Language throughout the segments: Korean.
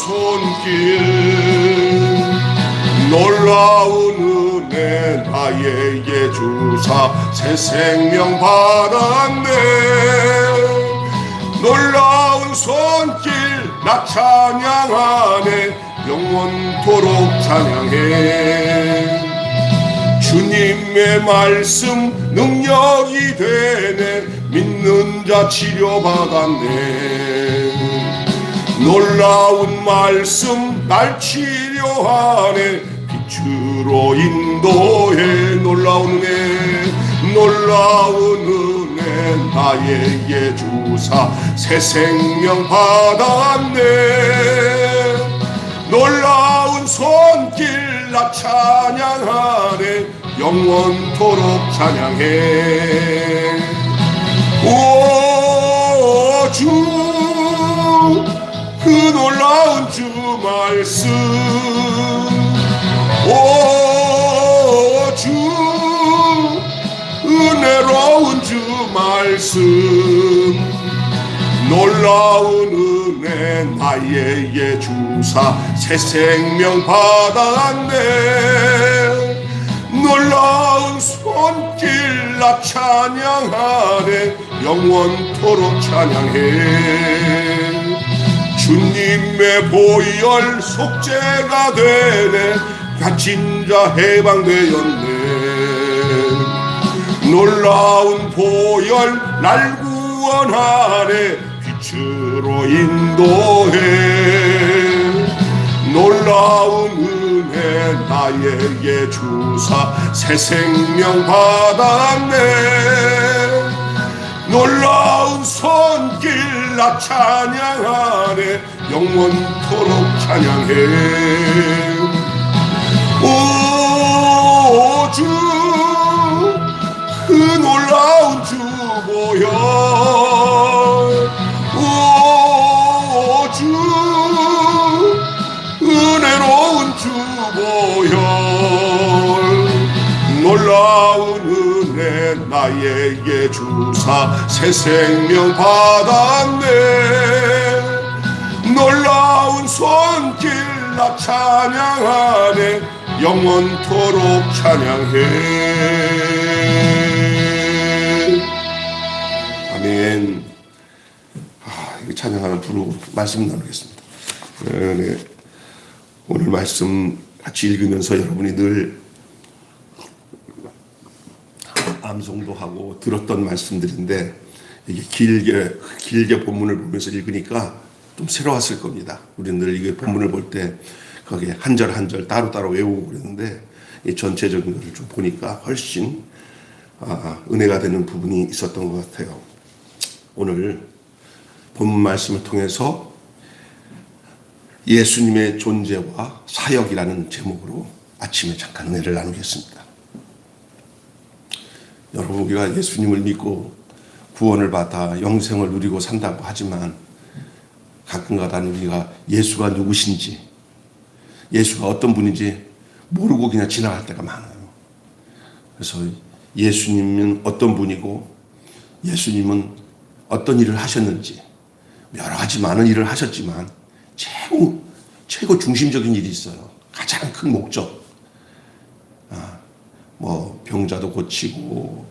손길 놀라운 은혜 나에게 주사 새 생명 받았네. 놀라운 손길 나 찬양하네. 영원토록 찬양해. 주님의 말씀 능력이 되네. 믿는 자 치료받았네. 놀라운 말씀 날 치료하네. 빛으로 인도해. 놀라운 은혜 놀라운 은혜 나에게 주사 새 생명 받았네. 놀라운 손길 나 찬양하네. 영원토록 찬양해. 오 주 그 놀라운 주 말씀 오 주 은혜로운 주 말씀 놀라운 은혜 나에게 주사 새 생명 받았네. 놀라운 손길 나 찬양하네. 영원토록 찬양해. 주님의 보혈 속죄가 되네. 갇힌 자 해방되었네. 놀라운 보혈 날 구원하네. 빛으로 인도해. 놀라운 은혜 나에게 주사 새 생명 받았네. 놀라운 손길 나 찬양하네. 영원토록 찬양해. 오 주 그 놀라운 주 보혈 오 주 은혜로운 주 보혈 놀라운 은혜 나에게 주사 새 생명 받았네. 놀라운 손길 나 찬양하네. 영원토록 찬양해. 아멘. 이거 찬양하는 부르고 말씀 나누겠습니다. 네. 오늘 말씀 같이 읽으면서 여러분이 늘 암송도 하고 들었던 말씀들인데 이게 길게 본문을 보면서 읽으니까 좀 새로웠을 겁니다. 우리는 늘 이게 본문을 볼 때 거기에 한 절 한 절 따로따로 외우고 그랬는데 이 전체적인 것을 좀 보니까 훨씬 은혜가 되는 부분이 있었던 것 같아요. 오늘 본문 말씀을 통해서 예수님의 존재와 사역이라는 제목으로 아침에 잠깐 은혜를 나누겠습니다. 여러분, 우리가 예수님을 믿고 구원을 받아 영생을 누리고 산다고 하지만 가끔가다는 우리가 예수가 누구신지, 예수가 어떤 분인지 모르고 그냥 지나갈 때가 많아요. 그래서 예수님은 어떤 분이고 예수님은 어떤 일을 하셨는지, 여러 가지 많은 일을 하셨지만 최고 중심적인 일이 있어요. 가장 큰 목적. 병자도 고치고,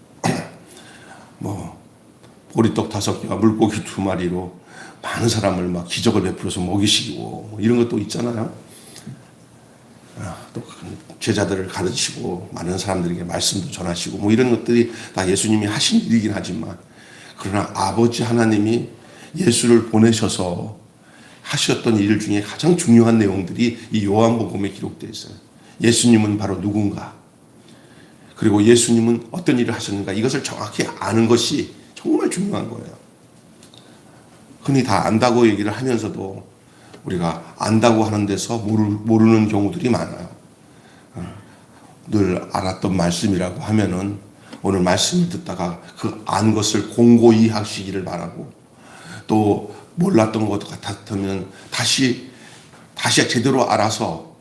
보리떡 5개와 물고기 2마리로 많은 사람을 막 기적을 베풀어서 먹이시고, 이런 것도 있잖아요. 또 제자들을 가르치고, 많은 사람들에게 말씀도 전하시고, 이런 것들이 다 예수님이 하신 일이긴 하지만, 그러나 아버지 하나님이 예수를 보내셔서 하셨던 일 중에 가장 중요한 내용들이 이 요한복음에 기록되어 있어요. 예수님은 바로 누군가, 그리고 예수님은 어떤 일을 하셨는가, 이것을 정확히 아는 것이 정말 중요한 거예요. 흔히 다 안다고 얘기를 하면서도 우리가 안다고 하는 데서 모르는 경우들이 많아요. 늘 알았던 말씀이라고 하면은 오늘 말씀을 듣다가 그 안 것을 공고히 하시기를 바라고, 또 몰랐던 것 같으면 다시 제대로 알아서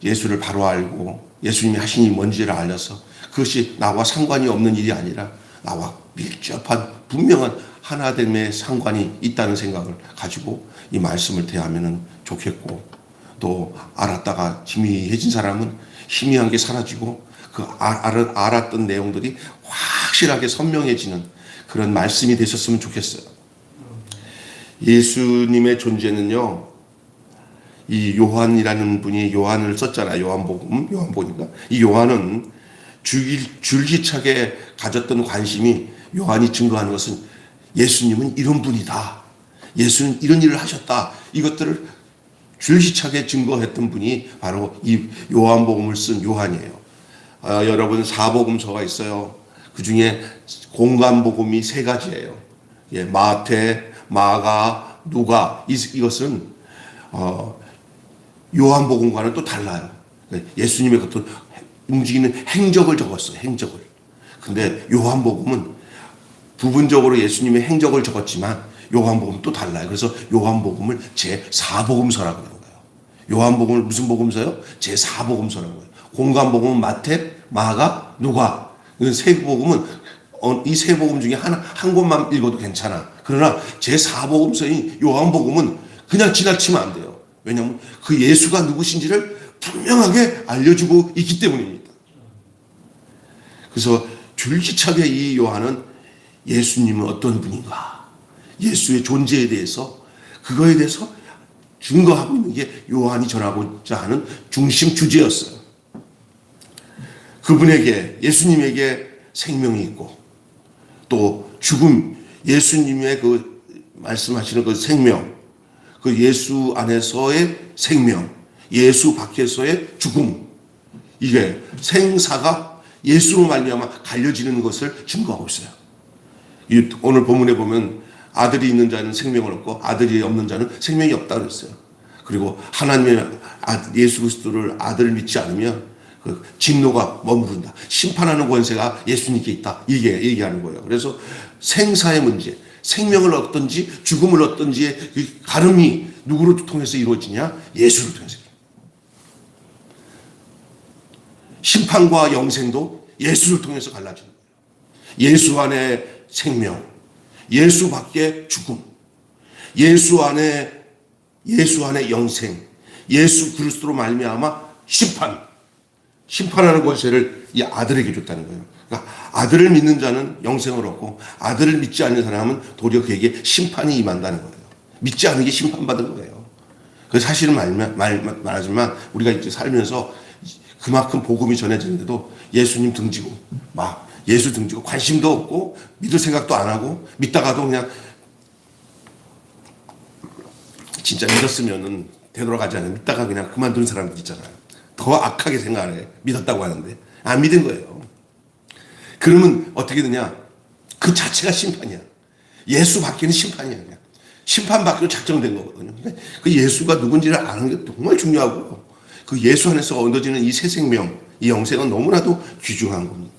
예수를 바로 알고 예수님이 하신 일이 뭔지를 알려서 그것이 나와 상관이 없는 일이 아니라 나와 밀접한 분명한 하나됨의 상관이 있다는 생각을 가지고 이 말씀을 대하면 좋겠고, 또 알았다가 희미해진 사람은 희미한 게 사라지고 그 알았던 내용들이 확실하게 선명해지는 그런 말씀이 되셨으면 좋겠어요. 예수님의 존재는요, 이 요한이라는 분이 요한을 썼잖아요. 요한복음인가? 이 요한은 줄기차게 가졌던 관심이, 요한이 증거하는 것은 예수님은 이런 분이다, 예수는 이런 일을 하셨다, 이것들을 줄기차게 증거했던 분이 바로 이 요한복음을 쓴 요한이에요. 여러분, 사복음서가 있어요. 그 중에 공간복음이 3가지예요. 예, 마태, 마가, 누가. 이것은 요한복음과는 또 달라요. 예수님의 것도 움직이는 행적을 적었어요. 행적을. 근데 요한복음은 부분적으로 예수님의 행적을 적었지만 요한복음은 또 달라요. 그래서 요한복음을 제4복음서라고 하는 거예요. 요한복음을 무슨 복음서요? 제4복음서라고 해요. 공간복음은 마태, 마가, 누가. 세 복음은 이 세 복음 중에 한 곳만 읽어도 괜찮아. 그러나 제4복음서인 요한복음은 그냥 지나치면 안 돼요. 왜냐하면 그 예수가 누구신지를 분명하게 알려주고 있기 때문입니다. 그래서 줄기차게 이 요한은 예수님은 어떤 분인가, 예수의 존재에 대해서, 그거에 대해서 증거하고 있는 게 요한이 전하고자 하는 중심 주제였어요. 그분에게, 예수님에게 생명이 있고, 또 죽음, 예수님의 그 말씀하시는 그 생명, 그 예수 안에서의 생명, 예수 밖에서의 죽음, 이게 생사가 예수로 말미암아 갈려지는 것을 증거하고 있어요. 오늘 본문에 보면 아들이 있는 자는 생명을 얻고 아들이 없는 자는 생명이 없다 그랬어요. 그리고 하나님의 예수 그리스도를 아들을 믿지 않으면 그 진노가 머무른다, 심판하는 권세가 예수님께 있다, 이게 얘기하는 거예요. 그래서 생사의 문제, 생명을 얻든지 죽음을 얻든지의 그 가름이 누구를 통해서 이루어지냐? 예수를 통해서. 심판과 영생도 예수를 통해서 갈라지는 거예요. 예수 안에 생명, 예수 밖에 죽음, 예수 안에 영생, 예수 그리스도로 말미암아 심판하는 권세를 이 아들에게 줬다는 거예요. 그러니까 아들을 믿는 자는 영생을 얻고 아들을 믿지 않는 사람은 도리어 그에게 심판이 임한다는 거예요. 믿지 않은 게 심판받은 거예요. 그 사실은 말하지만 우리가 이제 살면서 그만큼 복음이 전해지는데도 예수님 등지고 막 예수 등지고 관심도 없고 믿을 생각도 안 하고 믿다가도 그냥 진짜 믿었으면은 되돌아가지 않아요. 믿다가 그냥 그만두는 사람들 있잖아요. 더 악하게 생각을 해. 믿었다고 하는데 안 믿은 거예요. 그러면 어떻게 되냐? 그 자체가 심판이야. 예수 밖에는 심판이야. 그냥. 심판 받기로 작정된 거거든요. 그 예수가 누군지를 아는 게 정말 중요하고, 그 예수 안에서 얻어지는 이 새 생명, 이 영생은 너무나도 귀중한 겁니다.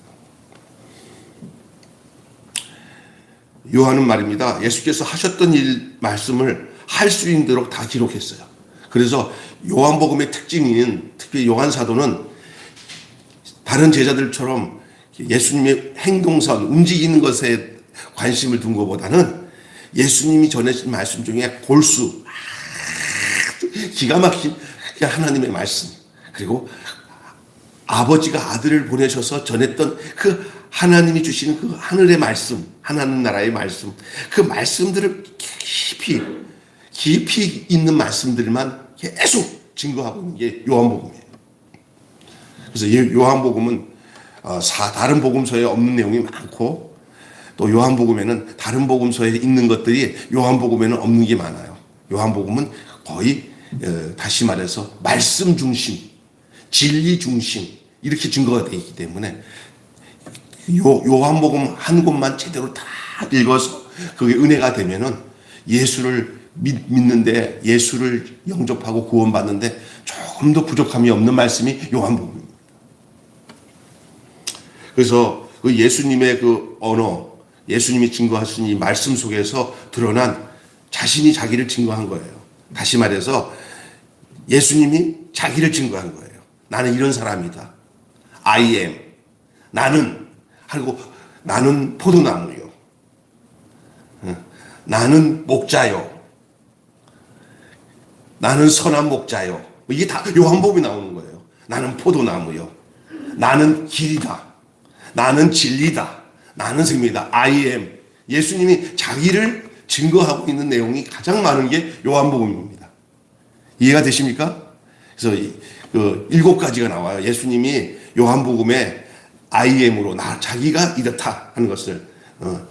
요한은 말입니다, 예수께서 하셨던 일 말씀을 할 수 있는 대로 다 기록했어요. 그래서 요한복음의 특징인, 특히 요한 사도는 다른 제자들처럼 예수님의 행동선, 움직이는 것에 관심을 둔 것보다는 예수님이 전해진 말씀 중에 골수, 기가 막힌 하나님의 말씀, 그리고 아버지가 아들을 보내셔서 전했던 그 하나님이 주시는 그 하늘의 말씀, 하나님 나라의 말씀, 그 말씀들을 깊이 있는 말씀들만 계속 증거하고 있는 게 요한복음이에요. 그래서 요한복음은 다른 복음서에 없는 내용이 많고, 또 요한복음에는 다른 복음서에 있는 것들이 요한복음에는 없는 게 많아요. 요한복음은 거의 다시 말해서 말씀 중심, 진리 중심, 이렇게 증거가 되어 있기 때문에 요한복음 한 곳만 제대로 다 읽어서 그게 은혜가 되면은 예수를 믿는데, 예수를 영접하고 구원받는데 조금 더 부족함이 없는 말씀이 요한복음입니다. 그래서 그 예수님의 그 언어, 예수님이 증거하신 이 말씀 속에서 드러난 자신이 자기를 증거한 거예요. 다시 말해서 예수님이 자기를 증거한 거예요. 나는 이런 사람이다. I am. 나는, 하고 나는 포도나무요. 나는 목자요. 나는 선한 목자요. 이게 다 요한복음이 나오는 거예요. 나는 포도나무요. 나는 길이다. 나는 진리다. 나는 생명이다. I am. 예수님이 자기를 증거하고 있는 내용이 가장 많은 게 요한복음입니다. 이해가 되십니까? 그래서 그 7가지가 나와요. 예수님이 요한복음에 I am으로 자기가 이렇다 하는 것을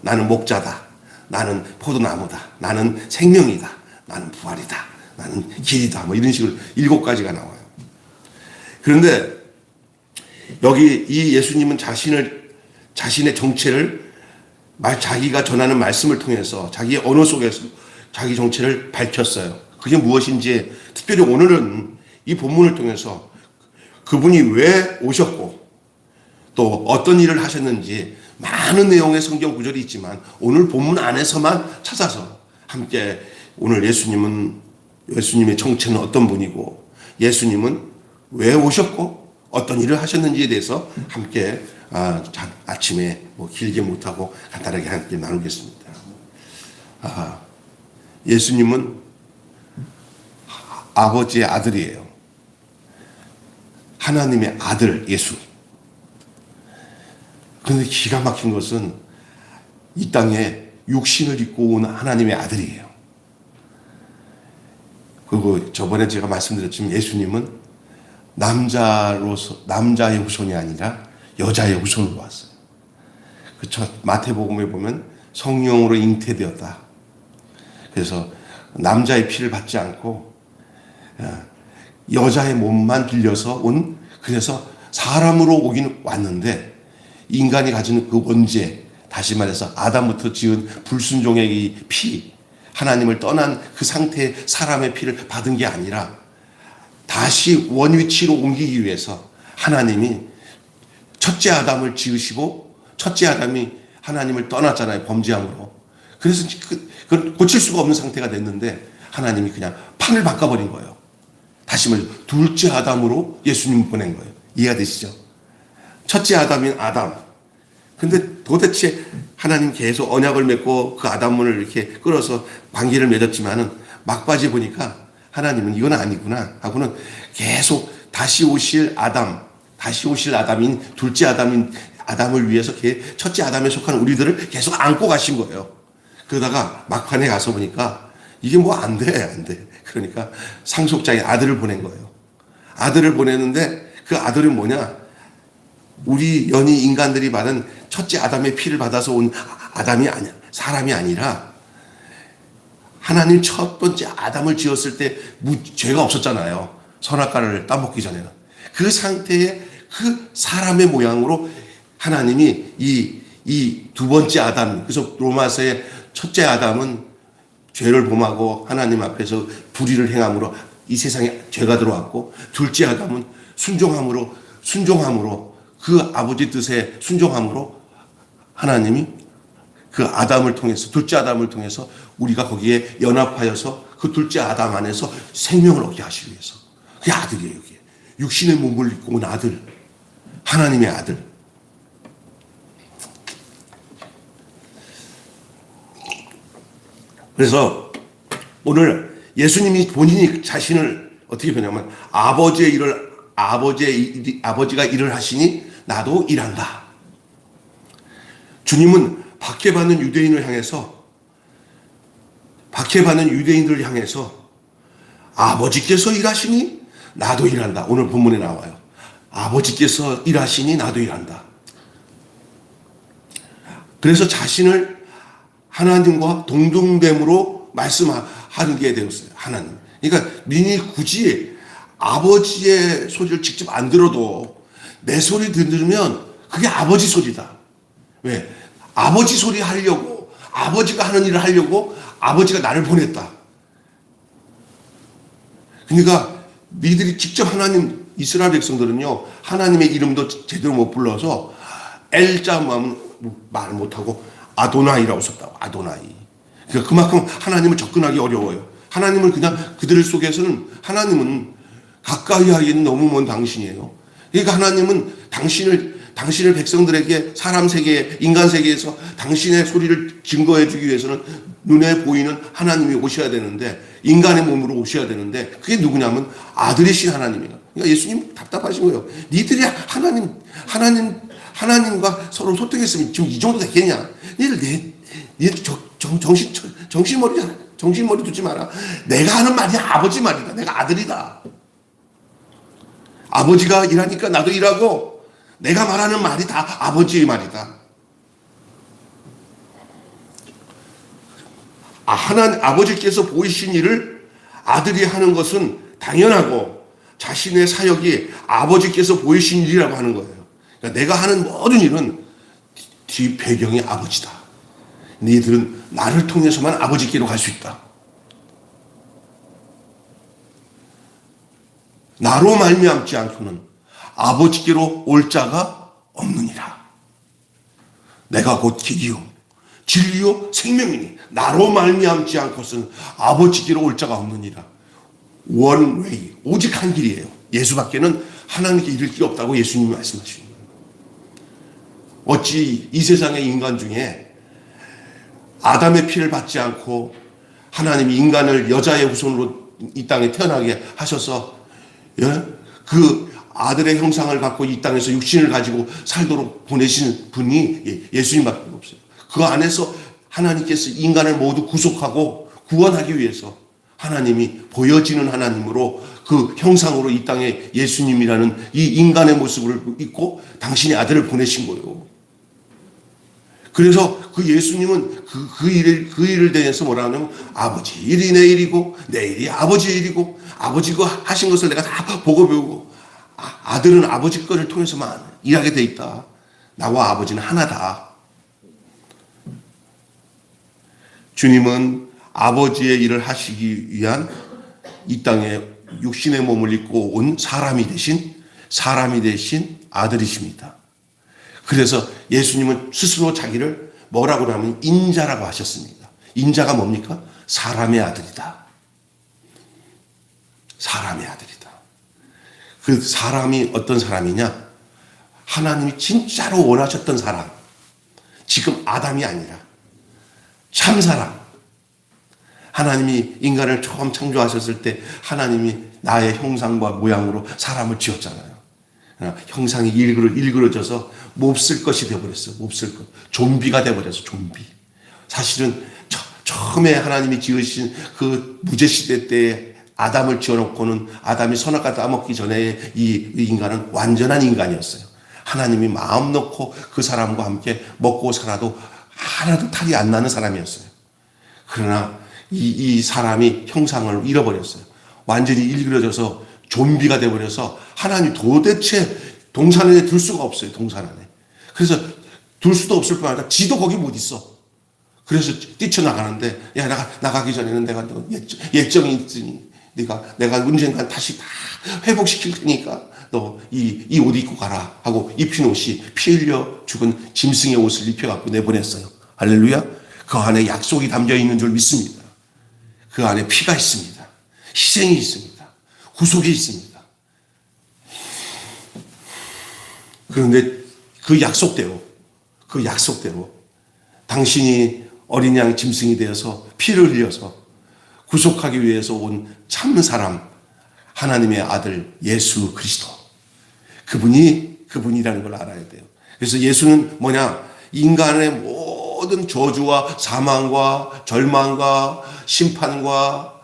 나는 목자다. 나는 포도나무다. 나는 생명이다. 나는 부활이다. 나는 길이다. 뭐 이런 식으로 7가지가 나와요. 그런데 여기 이 예수님은 자신의 정체를 자기가 전하는 말씀을 통해서 자기의 언어 속에서 자기 정체를 밝혔어요. 그게 무엇인지 특별히 오늘은 이 본문을 통해서 그분이 왜 오셨고 또 어떤 일을 하셨는지 많은 내용의 성경 구절이 있지만 오늘 본문 안에서만 찾아서 함께 오늘 예수님의 정체는 어떤 분이고 예수님은 왜 오셨고 어떤 일을 하셨는지에 대해서 함께 아침에 길게 못하고 간단하게 함께 나누겠습니다. 예수님은 아버지의 아들이에요. 하나님의 아들 예수. 그런데 기가 막힌 것은 이 땅에 육신을 입고 온 하나님의 아들이에요. 그리고 저번에 제가 말씀드렸지만 예수님은 남자의 후손이 아니라 여자의 후손으로 왔어요. 마태복음에 보면 성령으로 잉태되었다. 그래서 남자의 피를 받지 않고 여자의 몸만 빌려서 그래서 사람으로 오긴 왔는데 인간이 가지는 그 원죄, 다시 말해서 아담부터 지은 불순종의 이 피, 하나님을 떠난 그 상태의 사람의 피를 받은 게 아니라 다시 원위치로 옮기기 위해서 하나님이 첫째 아담을 지으시고 첫째 아담이 하나님을 떠났잖아요. 범죄함으로. 그래서 그걸 고칠 수가 없는 상태가 됐는데 하나님이 그냥 판을 바꿔버린 거예요. 다시 말해서 둘째 아담으로 예수님을 보낸 거예요. 이해가 되시죠? 첫째 아담인 아담. 근데 도대체 하나님 계속 언약을 맺고 그 아담을 이렇게 끌어서 관계를 맺었지만은 막바지 보니까 하나님은 이건 아니구나 하고는 계속 다시 오실 아담인 둘째 아담을 위해서 첫째 아담에 속한 우리들을 계속 안고 가신 거예요. 그러다가 막판에 가서 보니까 이게 뭐 안 돼. 그러니까 상속자인 아들을 보낸 거예요. 아들을 보냈는데 그 아들은 뭐냐? 우리 연희 인간들이 받은 첫째 아담의 피를 받아서 온 사람이 아니라 하나님 첫 번째 아담을 지었을 때 죄가 없었잖아요. 선악과를 따먹기 전에는. 그 상태의 그 사람의 모양으로 하나님이 이 두 번째 아담, 그래서 로마서의 첫째 아담은 죄를 범하고 하나님 앞에서 불의를 행함으로 이 세상에 죄가 들어왔고 둘째 아담은 순종함으로 그 아버지 뜻에 순종함으로 하나님이 그 아담을 통해서 둘째 아담을 통해서 우리가 거기에 연합하여서 그 둘째 아담 안에서 생명을 얻게 하시기 위해서 그게 아들이에요. 그게 육신의 몸을 입고 온 아들, 하나님의 아들. 그래서 오늘 예수님이 본인이 자신을 어떻게 표현하면 아버지가 일을 하시니 나도 일한다. 주님은 박해받는 유대인들을 향해서 아버지께서 일하시니 나도 일한다. 오늘 본문에 나와요. 아버지께서 일하시니 나도 일한다. 그래서 자신을 하나님과 동등됨으로 말씀하게 되었어요. 하나님. 그러니까 민이 굳이 아버지의 소리를 직접 안 들어도 내 소리 들으면 그게 아버지 소리다. 왜? 아버지 소리 하려고, 아버지가 하는 일을 하려고 아버지가 나를 보냈다. 그러니까 니들이 직접 이스라엘 백성들은요, 하나님의 이름도 제대로 못 불러서 엘자만 말 못하고 아도나이라고 썼다고. 아도나이. 그러니까 그만큼 하나님을 접근하기 어려워요. 하나님을 그냥 그들 속에서는 하나님은 가까이 하기에는 너무 먼 당신이에요. 그러니까 하나님은 당신을 백성들에게 사람 세계, 인간 세계에서 당신의 소리를 증거해 주기 위해서는 눈에 보이는 하나님이 오셔야 되는데, 인간의 몸으로 오셔야 되는데, 그게 누구냐면 아들이신 하나님이에요. 그러니까 예수님 답답하신 거예요. 니들이 하나님과 서로 소통했으면 지금 이 정도 됐겠냐? 니들 정신머리 두지 마라. 내가 하는 말이 아버지 말이다. 내가 아들이다. 아버지가 일하니까 나도 일하고, 내가 말하는 말이 다 아버지의 말이다. 아버지께서 보이신 일을 아들이 하는 것은 당연하고, 자신의 사역이 아버지께서 보이신 일이라고 하는 거예요. 그러니까 내가 하는 모든 일은 뒤 배경이 아버지다. 너희들은 나를 통해서만 아버지께로 갈 수 있다. 나로 말미암지 않고는 아버지께로 올 자가 없느니라. 내가 곧 길이요 진리요 생명이니 나로 말미암지 않고서는 아버지께로 올 자가 없느니라. One way, 오직 한 길이에요. 예수밖에는 하나님께 이를 길이 없다고 예수님이 말씀하시는 거예요. 어찌 이 세상의 인간 중에 아담의 피를 받지 않고 하나님이 인간을 여자의 후손으로 이 땅에 태어나게 하셔서, 그 아들의 형상을 갖고 이 땅에서 육신을 가지고 살도록 보내신 분이 예수님밖에 없어요. 그 안에서 하나님께서 인간을 모두 구속하고 구원하기 위해서 하나님이 보여지는 하나님으로 그 형상으로 이 땅에 예수님이라는 이 인간의 모습을 입고 당신의 아들을 보내신 거예요. 그래서 그 예수님은 그 일을 대해서 뭐라 하냐면, 아버지 일이 내 일이고 내 일이 아버지 일이고, 아버지가 하신 것을 내가 다 보고 배우고, 아들은 아버지 거를 통해서만 일하게 돼 있다. 나와 아버지는 하나다. 주님은 아버지의 일을 하시기 위한 이 땅에 육신의 몸을 입고 온 사람이 되신 아들이십니다. 그래서 예수님은 스스로 자기를 뭐라고 하면 인자라고 하셨습니다. 인자가 뭡니까? 사람의 아들이다. 사람의 아들이다. 그 사람이 어떤 사람이냐? 하나님이 진짜로 원하셨던 사람. 지금 아담이 아니라 참 사람. 하나님이 인간을 처음 창조하셨을 때 하나님이 나의 형상과 모양으로 사람을 지었잖아요. 형상이 일그러져서 몹쓸 것이 되어버렸어요. 몹쓸 것. 좀비가 되어버렸어. 좀비. 사실은 처음에 하나님이 지으신 그 무제시대 때에 아담을 지어놓고는 아담이 선악과 따먹기 전에 이 인간은 완전한 인간이었어요. 하나님이 마음 놓고 그 사람과 함께 먹고 살아도 하나도 탈이 안 나는 사람이었어요. 그러나 이 사람이 형상을 잃어버렸어요. 완전히 일그러져서 좀비가 되어버려서 하나님 도대체 동산 안에 둘 수가 없어요. 동산 안에. 그래서 둘 수도 없을 뿐 아니라 지도 거기 못 있어. 그래서 뛰쳐나가는데, 야, 나가기 전에는 내가 예정이 있으니 내가 언젠간 다시 다 회복시킬 테니까 너 이 옷 입고 가라 하고 입힌 옷이 피 흘려 죽은 짐승의 옷을 입혀갖고 내보냈어요. 할렐루야. 그 안에 약속이 담겨 있는 줄 믿습니다. 그 안에 피가 있습니다. 희생이 있습니다. 구속이 있습니다. 그런데 그 약속대로 당신이 어린 양 짐승이 되어서 피를 흘려서 구속하기 위해서 온 참 사람, 하나님의 아들 예수 그리스도. 그분이라는 걸 알아야 돼요. 그래서 예수는 뭐냐? 인간의 모든 저주와 사망과 절망과 심판과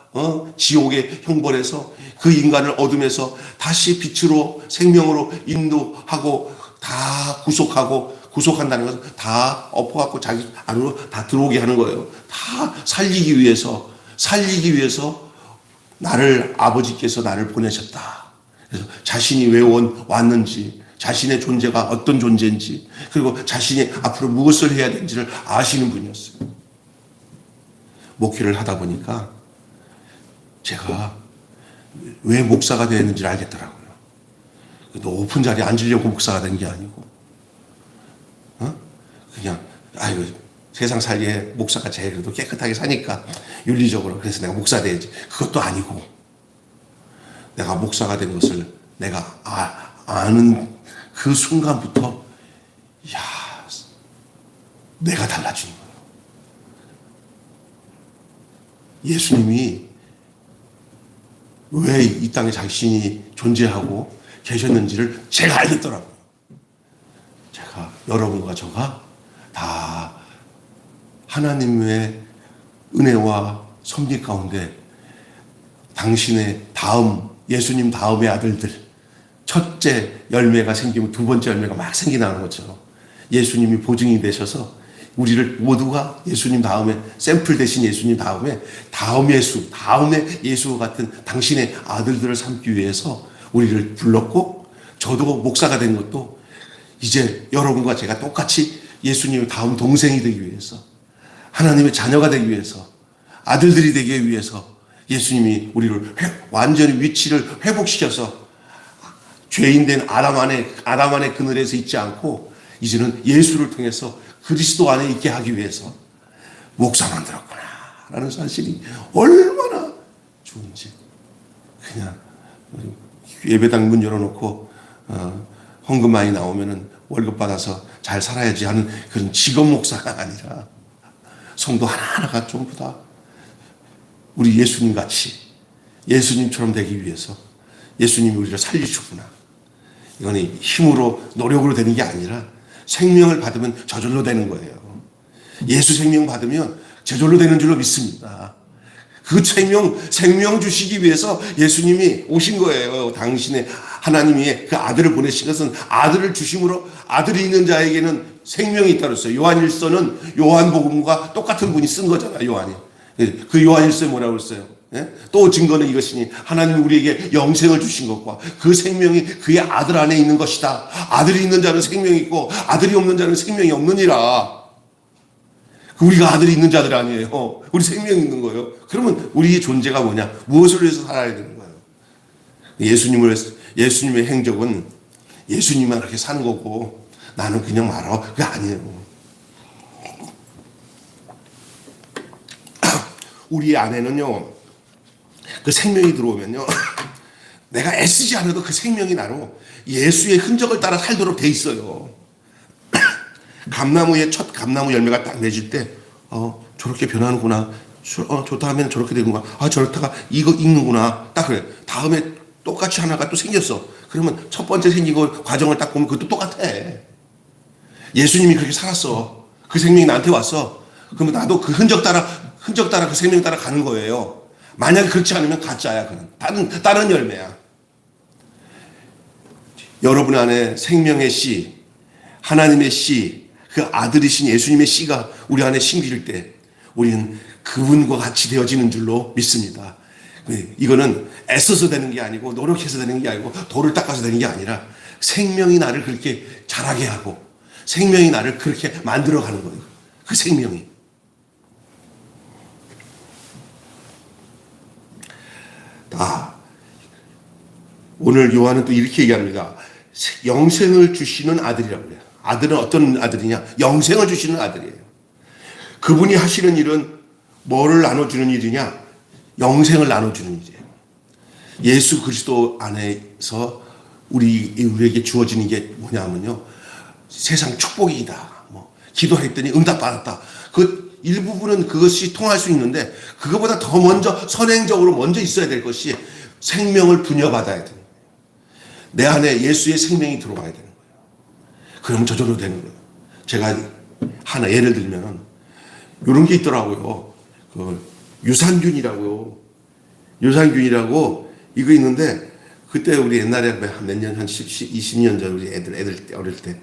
지옥의 형벌에서 그 인간을 어둠에서 다시 빛으로 생명으로 인도하고 다 구속한다는 것은 다 엎어갖고 자기 안으로 다 들어오게 하는 거예요. 다 살리기 위해서 아버지께서 나를 보내셨다. 그래서 자신이 왜 왔는지, 자신의 존재가 어떤 존재인지, 그리고 자신이 앞으로 무엇을 해야 되는지를 아시는 분이었어요. 목회를 하다 보니까 제가 왜 목사가 되었는지를 알겠더라고요. 높은 자리에 앉으려고 목사가 된 게 아니고, 그냥, 세상 살기에 목사가 제일 그래도 깨끗하게 사니까 윤리적으로 그래서 내가 목사 돼야지. 그것도 아니고, 내가 목사가 된 것을 내가 아는 그 순간부터, 내가 달라지는 거예요. 예수님이 왜 이 땅에 자신이 존재하고 계셨는지를 제가 알겠더라고요. 제가, 여러분과 저가 다 하나님의 은혜와 섭리 가운데 당신의 다음, 예수님 다음의 아들들, 첫째 열매가 생기면 두 번째 열매가 막 생기나는 것처럼 예수님이 보증이 되셔서 우리를 모두가 예수님 다음에, 샘플 대신 예수님 다음에 다음 예수, 다음에 예수와 같은 당신의 아들들을 삼기 위해서 우리를 불렀고, 저도 목사가 된 것도 이제 여러분과 제가 똑같이 예수님의 다음 동생이 되기 위해서, 하나님의 자녀가 되기 위해서, 아들들이 되기 위해서 예수님이 우리를 완전히 위치를 회복시켜서 죄인된 아담 안의 그늘에서 있지 않고 이제는 예수를 통해서 그리스도 안에 있게 하기 위해서 목사 만들었구나 라는 사실이 얼마나 좋은지. 그냥 예배당 문 열어놓고 헌금 많이 나오면은 월급 받아서 잘 살아야지 하는 그런 직업 목사가 아니라 성도 하나하나가 전부 다 우리 예수님 같이, 예수님처럼 되기 위해서 예수님이 우리를 살리시구나. 이거는 힘으로, 노력으로 되는 게 아니라 생명을 받으면 저절로 되는 거예요. 예수 생명 받으면 저절로 되는 줄로 믿습니다. 그 생명 주시기 위해서 예수님이 오신 거예요. 당신의 하나님이 그 아들을 보내신 것은 아들을 주심으로 아들이 있는 자에게는 생명이 있다고 했어요. 요한일서는 요한복음과 똑같은 분이 쓴 거잖아요. 요한이. 그 요한일서에 뭐라고 했어요? 또 증거는 이것이니 하나님이 우리에게 영생을 주신 것과 그 생명이 그의 아들 안에 있는 것이다. 아들이 있는 자는 생명이 있고 아들이 없는 자는 생명이 없느니라. 우리가 아들이 있는 자들 아니에요. 우리 생명이 있는 거예요. 그러면 우리의 존재가 뭐냐? 무엇을 위해서 살아야 되는 거예요? 예수님의 행적은 예수님만 그렇게 사는 거고 나는 그냥 말아. 그게 아니에요. 우리 안에는요, 그 생명이 들어오면요, 내가 애쓰지 않아도 그 생명이 나로 예수의 흔적을 따라 살도록 돼 있어요. 감나무의 첫 감나무 열매가 딱 맺을 때, 저렇게 변하는구나. 좋다 하면 저렇게 되는구나. 저렇다가 이거 익는구나. 딱 그래. 다음에 똑같이 하나가 또 생겼어. 그러면 첫 번째 생긴 거 과정을 딱 보면 그것도 똑같아. 예수님이 그렇게 살았어. 그 생명이 나한테 왔어. 그러면 나도 그 흔적 따라 그 생명 따라 가는 거예요. 만약에 그렇지 않으면 가짜야. 그건 다른 열매야. 여러분 안에 생명의 씨, 하나님의 씨, 그 아들이신 예수님의 씨가 우리 안에 심길 때 우리는 그분과 같이 되어지는 줄로 믿습니다. 이거는 애써서 되는 게 아니고 노력해서 되는 게 아니고 돌을 닦아서 되는 게 아니라 생명이 나를 그렇게 자라게 하고 생명이 나를 그렇게 만들어가는 거예요. 그 생명이. 오늘 요한은 또 이렇게 얘기합니다. 영생을 주시는 아들이라고 해요. 아들은 어떤 아들이냐? 영생을 주시는 아들이에요. 그분이 하시는 일은 뭐를 나눠주는 일이냐? 영생을 나눠주는 일이에요. 예수 그리스도 안에서 우리에게 주어지는 게 뭐냐면요, 세상 축복이다. 기도했더니 응답받았다. 그 일부분은 그것이 통할 수 있는데 그거보다 더 먼저 선행적으로 먼저 있어야 될 것이 생명을 부여받아야 돼요. 내 안에 예수의 생명이 들어와야 되는 거예요. 그러면 저절로 되는 거예요. 제가 하나 예를 들면 이런 게 있더라고요. 유산균이라고 이거 있는데 그때 우리 옛날에 몇 년, 한 20년 전 우리 애들 어릴 때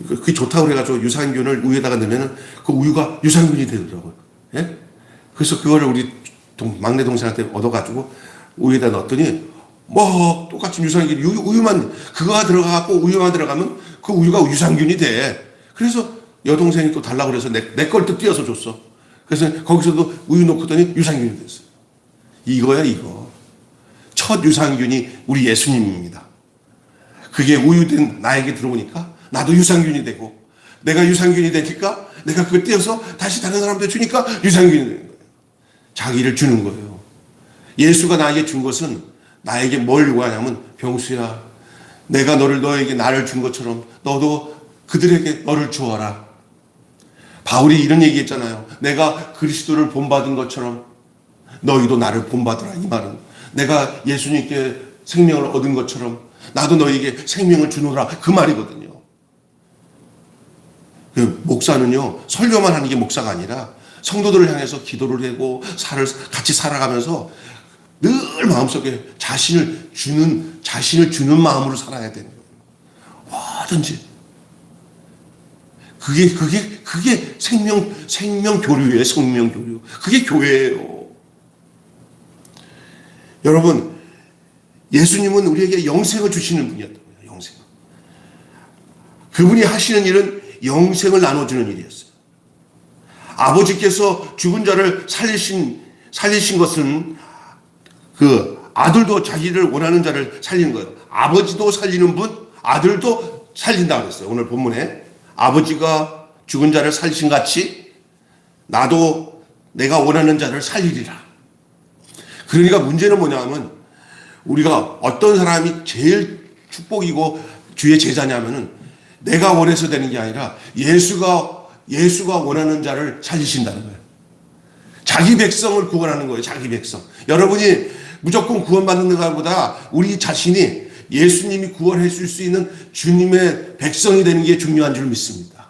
그게 좋다고 그래가지고 유산균을 우유에다가 넣으면 그 우유가 유산균이 되더라고요. 예? 그래서 그거를 우리 막내 동생한테 얻어가지고 우유에다 넣었더니 똑같이 유산균, 우유만, 그거가 들어가고 우유만 들어가면 그 우유가 유산균이 돼. 그래서 여동생이 또 달라고 그래서 내 걸 또 띄어서 줬어. 그래서 거기서도 우유 넣고더니 유산균이 됐어. 이거야, 이거. 첫 유산균이 우리 예수님입니다. 그게 우유된 나에게 들어오니까 나도 유산균이 되고, 내가 유산균이 되니까 내가 그걸 띄어서 다시 다른 사람한테 주니까 유산균이 되는 거예요. 자기를 주는 거예요. 예수가 나에게 준 것은 나에게 뭘 요구하냐면, 병수야, 내가 너에게 나를 준 것처럼 너도 그들에게 너를 주어라. 바울이 이런 얘기했잖아요. 내가 그리스도를 본받은 것처럼 너희도 나를 본받으라. 이 말은 내가 예수님께 생명을 얻은 것처럼 나도 너희에게 생명을 주노라, 그 말이거든요. 그 목사는요, 설교만 하는 게 목사가 아니라 성도들을 향해서 기도를 하고 같이 살아가면서 늘 마음속에 자신을 주는 마음으로 살아야 되는 거예요. 뭐든지. 그게 생명 교류예요. 생명 교류. 그게 교회예요. 여러분, 예수님은 우리에게 영생을 주시는 분이었던 거예요. 영생. 그분이 하시는 일은 영생을 나눠주는 일이었어요. 아버지께서 죽은 자를 살리신 것은 그 아들도 자기를 원하는 자를 살리는 거예요. 아버지도 살리는 분, 아들도 살린다 그랬어요. 오늘 본문에 아버지가 죽은 자를 살리신 같이 나도 내가 원하는 자를 살리리라. 그러니까 문제는 뭐냐면 우리가 어떤 사람이 제일 축복이고 주의 제자냐면은 내가 원해서 되는 게 아니라 예수가 원하는 자를 살리신다는 거예요. 자기 백성을 구원하는 거예요. 자기 백성. 여러분이 무조건 구원받는 것보다 우리 자신이 예수님이 구원해 줄 수 있는 주님의 백성이 되는 게 중요한 줄 믿습니다.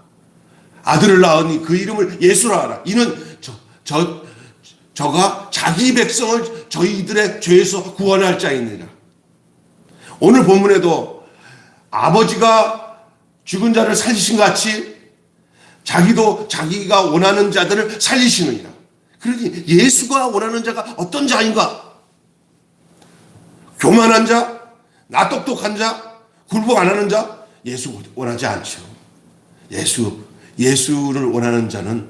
아들을 낳으니 그 이름을 예수라 하라. 이는 저가 자기 백성을 저희들의 죄에서 구원할 자이니라. 오늘 본문에도 아버지가 죽은 자를 살리신 같이 자기도 자기가 원하는 자들을 살리시느니라. 그러니 예수가 원하는 자가 어떤 자인가? 교만한 자, 나 똑똑한 자, 굴복 안 하는 자, 예수 원하지 않죠. 예수를 원하는 자는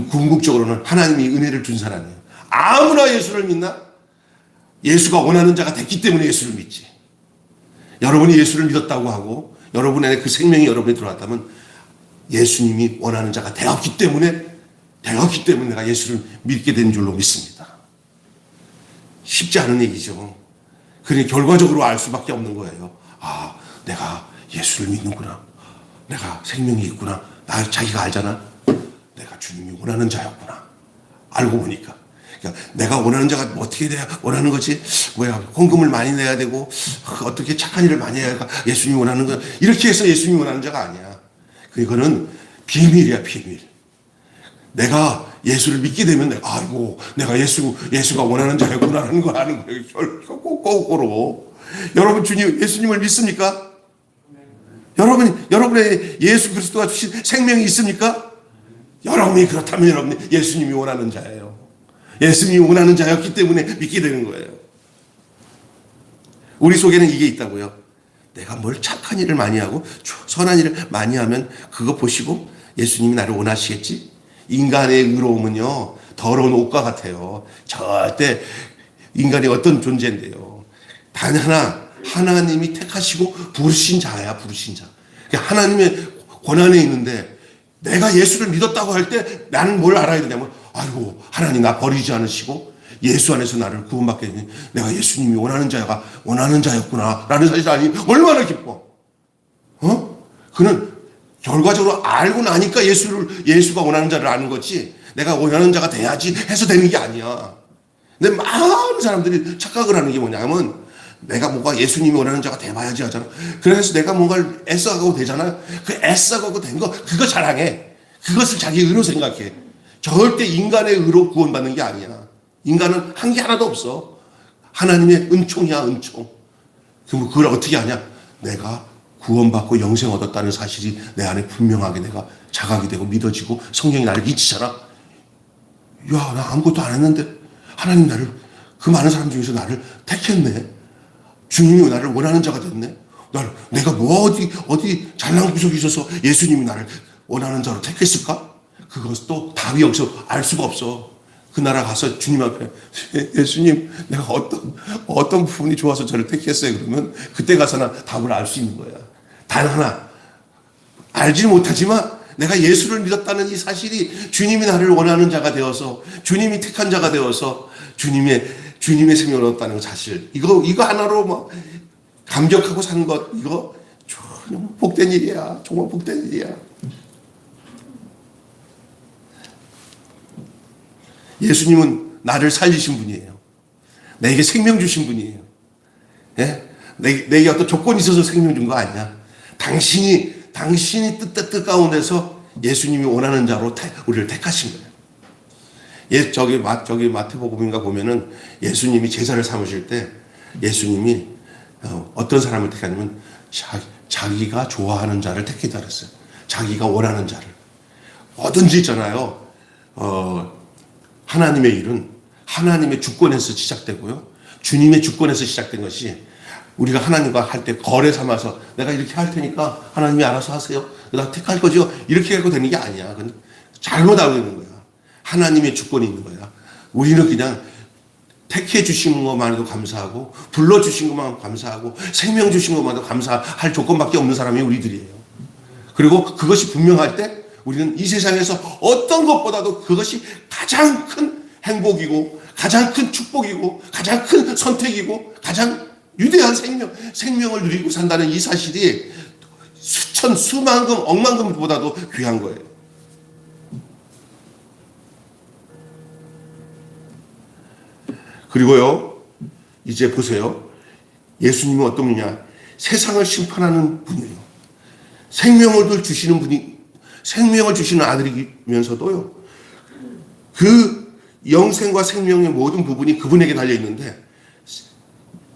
궁극적으로는 하나님이 은혜를 준 사람이에요. 아무나 예수를 믿나? 예수가 원하는 자가 됐기 때문에 예수를 믿지. 여러분이 예수를 믿었다고 하고 여러분의 그 생명이 여러분에 들어왔다면 예수님이 원하는 자가 되었기 때문에 내가 예수를 믿게 된 줄로 믿습니다. 쉽지 않은 얘기죠. 그러니 결과적으로 알 수밖에 없는 거예요. 아, 내가 예수를 믿는구나. 내가 생명이 있구나. 자기가 알잖아. 내가 주님이 원하는 자였구나. 알고 보니까. 그러니까 내가 원하는 자가 어떻게 돼야 원하는 거지? 헌금을 많이 내야 되고 어떻게 착한 일을 많이 해야 예수님이 원하는 거야. 이렇게 해서 예수님이 원하는 자가 아니야. 그거는 비밀이야, 비밀. 내가 예수를 믿게 되면 내가 예수가 원하는 자였구나 하는 걸 아는 거예요. 거꾸로. 여러분 예수님을 믿습니까? 여러분의 예수 그리스도가 주신 생명이 있습니까? 여러분이 그렇다면 여러분이 예수님이 원하는 자예요. 예수님이 원하는 자였기 때문에 믿게 되는 거예요. 우리 속에는 이게 있다고요. 내가 뭘 착한 일을 많이 하고 선한 일을 많이 하면 그거 보시고 예수님이 나를 원하시겠지? 인간의 의로움은요, 더러운 옷과 같아요. 절대 인간이 어떤 존재인데요. 단 하나, 하나님이 택하시고 부르신 자야, 부르신 자. 하나님의 권한에 있는데 내가 예수를 믿었다고 할 때 나는 뭘 알아야 되냐면, 하나님 나 버리지 않으시고 예수 안에서 나를 구원받게 되니 내가 예수님이 원하는 자였구나 라는 사실을 아니 얼마나 기뻐. 그는 결과적으로 알고 나니까 예수가 원하는 자를 아는 거지 내가 원하는 자가 돼야지 해서 되는 게 아니야. 근데 많은 사람들이 착각을 하는 게 뭐냐면 내가 뭔가 예수님이 원하는 자가 돼봐야지 하잖아. 그래서 내가 뭔가를 애써가고 되잖아. 그 애써가고 된 거 그거 자랑해. 그것을 자기 의로 생각해. 절대 인간의 의로 구원받는 게 아니야. 인간은 한 게 하나도 없어. 하나님의 은총이야, 은총. 그럼 그걸 어떻게 하냐? 내가 구원받고 영생 얻었다는 사실이 내 안에 분명하게 내가 자각이 되고 믿어지고 성령이 나를 미치잖아. 야, 나 아무것도 안 했는데 하나님 나를 그 많은 사람 중에서 나를 택했네. 주님이 나를 원하는 자가 됐네. 내가 어디 잘난 구석이 있어서 예수님이 나를 원하는 자로 택했을까? 그것도 답이 여기서 알 수가 없어. 그 나라 가서 주님 앞에 예수님 내가 어떤 부분이 좋아서 저를 택했어요. 그러면 그때 가서 나 답을 알 수 있는 거야. 단 하나 알지 못하지만 내가 예수를 믿었다는 이 사실이 주님이 나를 원하는 자가 되어서 주님이 택한 자가 되어서 주님의 생명을 얻었다는 사실 이거 하나로 감격하고 사는 것 이거 정말 복된 일이야. 정말 복된 일이야. 예수님은 나를 살리신 분이에요. 내게 생명 주신 분이에요. 예? 내게 어떤 조건이 있어서 생명 준 거 아니야. 당신이 뜻 가운데서 예수님이 원하는 자로 우리를 택하신 거예요. 예, 저기 마태복음인가 보면은 예수님이 제사를 삼으실 때 예수님이 어떤 사람을 택하냐면 자기가 좋아하는 자를 택했다 그랬어요. 자기가 원하는 자를. 뭐든지 있잖아요. 하나님의 일은 하나님의 주권에서 시작되고요. 주님의 주권에서 시작된 것이 우리가 하나님과 할 때 거래 삼아서 내가 이렇게 할 테니까 하나님이 알아서 하세요. 나 택할 거죠. 이렇게 하고 되는 게 아니야. 잘못 알고 있는 거야. 하나님의 주권이 있는 거야. 우리는 그냥 택해 주신 것만으로도 감사하고 불러주신 것만 감사하고 생명 주신 것만으로도 감사할 조건밖에 없는 사람이 우리들이에요. 그리고 그것이 분명할 때 우리는 이 세상에서 어떤 것보다도 그것이 가장 큰 행복이고 가장 큰 축복이고 가장 큰 선택이고 가장 위대한 생명을 누리고 산다는 이 사실이 수만금 억만금보다도 귀한 거예요. 그리고요, 이제 보세요. 예수님은 어떤 분이냐? 세상을 심판하는 분이에요. 생명을 주시는 분이, 생명을 주시는 아들이면서도요, 그 영생과 생명의 모든 부분이 그분에게 달려 있는데,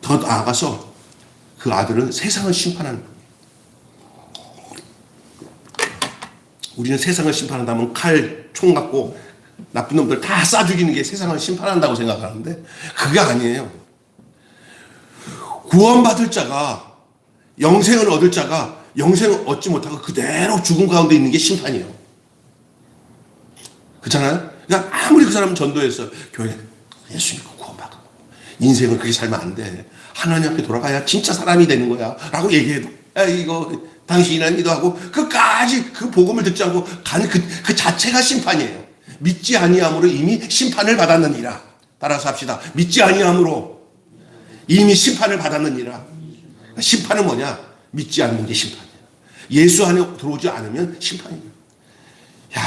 더 나아가서 그 아들은 세상을 심판하는 분이에요. 우리는 세상을 심판한다면 칼, 총 갖고 나쁜 놈들 다 쏴 죽이는 게 세상을 심판한다고 생각하는데 그게 아니에요. 구원받을 자가, 영생을 얻을 자가 영생을 얻지 못하고 그대로 죽음 가운데 있는 게 심판이에요. 그렇잖아요? 그러니까 아무리 그 사람은 전도해서 교회 예수 믿고 구원받고 인생을 그렇게 살면 안 돼. 하나님 앞에 돌아가야 진짜 사람이 되는 거야 라고 얘기해도 야, 이거 당신이나 믿어하고 끝까지 그 복음을 듣지 않고 가는 그 자체가 심판이에요. 믿지 아니함으로 이미 심판을 받았느니라. 따라서 합시다. 믿지 아니함으로 이미 심판을 받았느니라. 심판은 뭐냐? 믿지 않는 게 심판이에요. 예수 안에 들어오지 않으면 심판이에요. 야,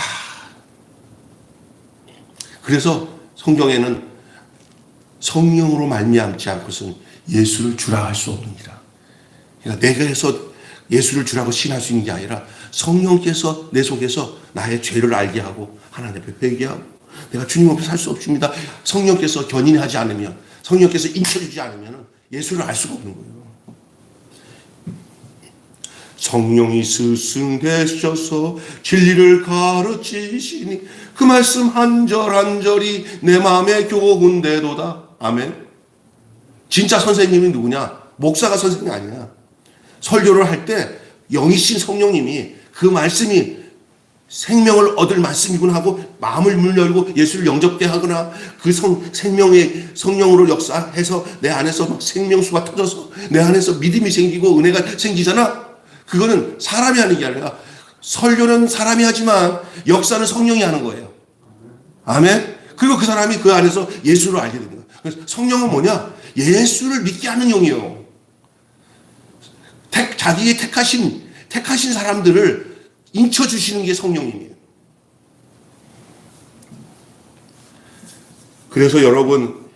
그래서 성경에는 성령으로 말미암지 않고서는 예수를 주라 할 수 없느니라. 그러니까 내가 해서 예수를 주라고 신할 수 있는 게 아니라 성령께서 내 속에서 나의 죄를 알게 하고 하나님 앞에 회개하고 내가 주님 앞에 살 수 없습니다. 성령께서 견인하지 않으면, 성령께서 인쳐주지 않으면 예수를 알 수가 없는 거예요. 성령이 스승 되셔서 진리를 가르치시니 그 말씀 한 절 한 절이 내 마음에 교훈되도다. 아멘. 진짜 선생님이 누구냐? 목사가 선생님이 아니야. 설교를 할 때 영이신 성령님이 그 말씀이 생명을 얻을 말씀이구나 하고 마음을 문 열고 예수를 영접케 하거나 그 생명의 성령으로 역사해서 내 안에서 막 생명수가 터져서 내 안에서 믿음이 생기고 은혜가 생기잖아. 그거는 사람이 하는 게 아니라 설교는 사람이 하지만 역사는 성령이 하는 거예요. 아멘. 그리고 그 사람이 그 안에서 예수를 알게 됩니다. 그래서 성령은 뭐냐? 예수를 믿게 하는 영이에요. 자기의 택하신 사람들을 인쳐주시는 게 성령님이에요. 그래서 여러분,